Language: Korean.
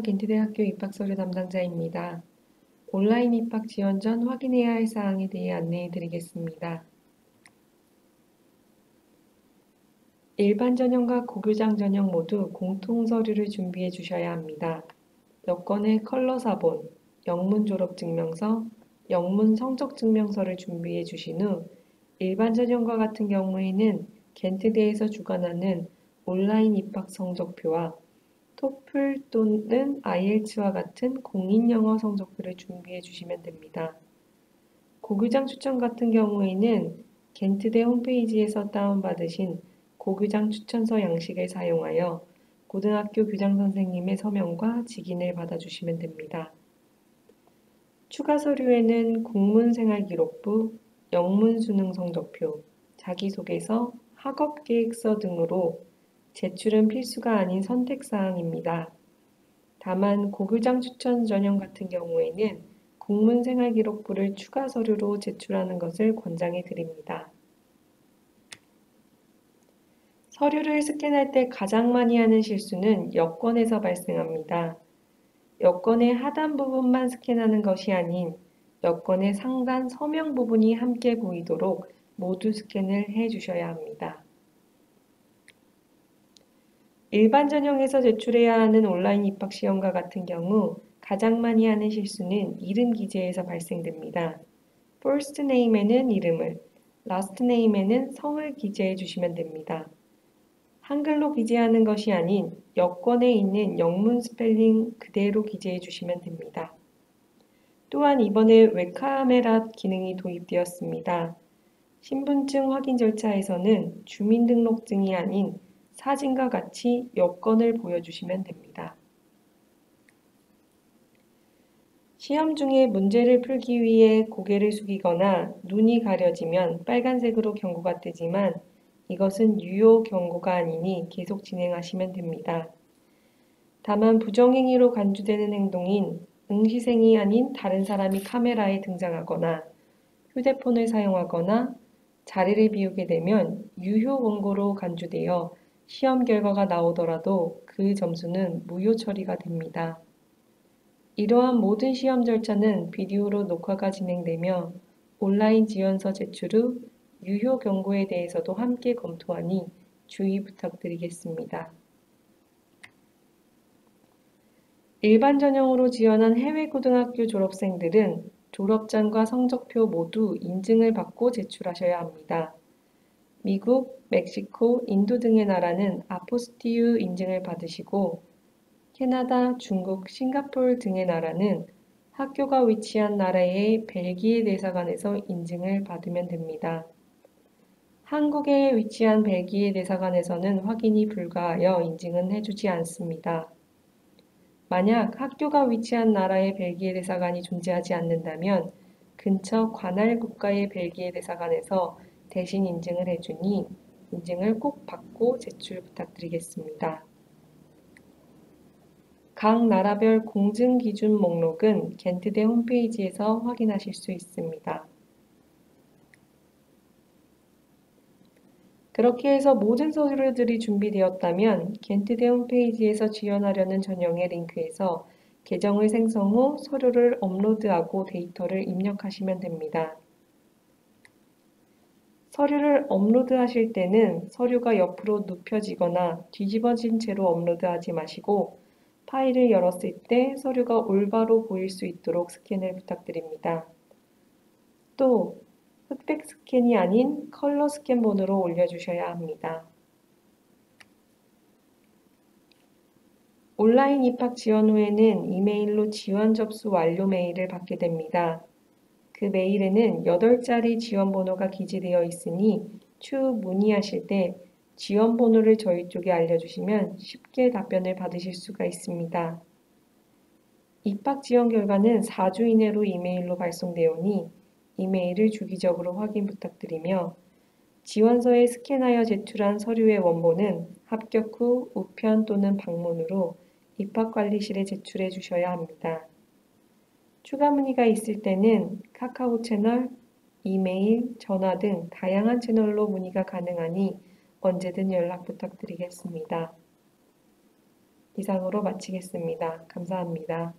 안녕하세요. 겐트대학교 입학서류 담당자입니다. 온라인 입학 지원 전 확인해야 할 사항에 대해 안내해 드리겠습니다. 일반 전형과 고교장 전형 모두 공통 서류를 준비해 주셔야 합니다. 여권의 컬러 사본, 영문 졸업 증명서, 영문 성적 증명서를 준비해 주신 후 일반 전형과 같은 경우에는 겐트대에서 주관하는 온라인 입학 성적표와 토플 또는 IELTS와 같은 공인영어 성적표를 준비해 주시면 됩니다. 고교장 추천 같은 경우에는 겐트대 홈페이지에서 다운받으신 고교장 추천서 양식을 사용하여 고등학교 교장 선생님의 서명과 직인을 받아주시면 됩니다. 추가 서류에는 공문생활기록부, 영문수능 성적표, 자기소개서, 학업계획서 등으로 제출은 필수가 아닌 선택사항입니다. 다만 고교장 추천 전형 같은 경우에는 공문생활기록부를 추가 서류로 제출하는 것을 권장해 드립니다. 서류를 스캔할 때 가장 많이 하는 실수는 여권에서 발생합니다. 여권의 하단 부분만 스캔하는 것이 아닌 여권의 상단 서명 부분이 함께 보이도록 모두 스캔을 해 주셔야 합니다. 일반 전형에서 제출해야 하는 온라인 입학 시험과 같은 경우 가장 많이 하는 실수는 이름 기재에서 발생됩니다. first name에는 이름을, last name에는 성을 기재해 주시면 됩니다. 한글로 기재하는 것이 아닌 여권에 있는 영문 스펠링 그대로 기재해 주시면 됩니다. 또한 이번에 웹카메라 기능이 도입되었습니다. 신분증 확인 절차에서는 주민등록증이 아닌 사진과 같이 여권을 보여주시면 됩니다. 시험 중에 문제를 풀기 위해 고개를 숙이거나 눈이 가려지면 빨간색으로 경고가 뜨지만 이것은 유효 경고가 아니니 계속 진행하시면 됩니다. 다만 부정행위로 간주되는 행동인 응시생이 아닌 다른 사람이 카메라에 등장하거나 휴대폰을 사용하거나 자리를 비우게 되면 유효 원고로 간주되어 시험 결과가 나오더라도 그 점수는 무효 처리가 됩니다. 이러한 모든 시험 절차는 비디오로 녹화가 진행되며 온라인 지원서 제출 후 유효 경고에 대해서도 함께 검토하니 주의 부탁드리겠습니다. 일반 전형으로 지원한 해외 고등학교 졸업생들은 졸업장과 성적표 모두 인증을 받고 제출하셔야 합니다. 미국, 멕시코, 인도 등의 나라는 아포스티유 인증을 받으시고 캐나다, 중국, 싱가포르 등의 나라는 학교가 위치한 나라의 벨기에 대사관에서 인증을 받으면 됩니다. 한국에 위치한 벨기에 대사관에서는 확인이 불가하여 인증은 해주지 않습니다. 만약 학교가 위치한 나라의 벨기에 대사관이 존재하지 않는다면 근처 관할 국가의 벨기에 대사관에서 대신 인증을 해주니 인증을 꼭 받고 제출 부탁드리겠습니다. 각 나라별 공증 기준 목록은 겐트대 홈페이지에서 확인하실 수 있습니다. 그렇게 해서 모든 서류들이 준비되었다면 겐트대 홈페이지에서 지원하려는 전형의 링크에서 계정을 생성 후 서류를 업로드하고 데이터를 입력하시면 됩니다. 서류를 업로드하실 때는 서류가 옆으로 눕혀지거나 뒤집어진 채로 업로드하지 마시고 파일을 열었을 때 서류가 올바로 보일 수 있도록 스캔을 부탁드립니다. 또 흑백 스캔이 아닌 컬러 스캔본으로 올려주셔야 합니다. 온라인 입학 지원 후에는 이메일로 지원 접수 완료 메일을 받게 됩니다. 그 메일에는 8자리 지원 번호가 기재되어 있으니 추후 문의하실 때 지원 번호를 저희 쪽에 알려주시면 쉽게 답변을 받으실 수가 있습니다. 입학 지원 결과는 4주 이내로 이메일로 발송되오니 이메일을 주기적으로 확인 부탁드리며 지원서에 스캔하여 제출한 서류의 원본은 합격 후 우편 또는 방문으로 입학관리실에 제출해 주셔야 합니다. 추가 문의가 있을 때는 카카오 채널, 이메일, 전화 등 다양한 채널로 문의가 가능하니 언제든 연락 부탁드리겠습니다. 이상으로 마치겠습니다. 감사합니다.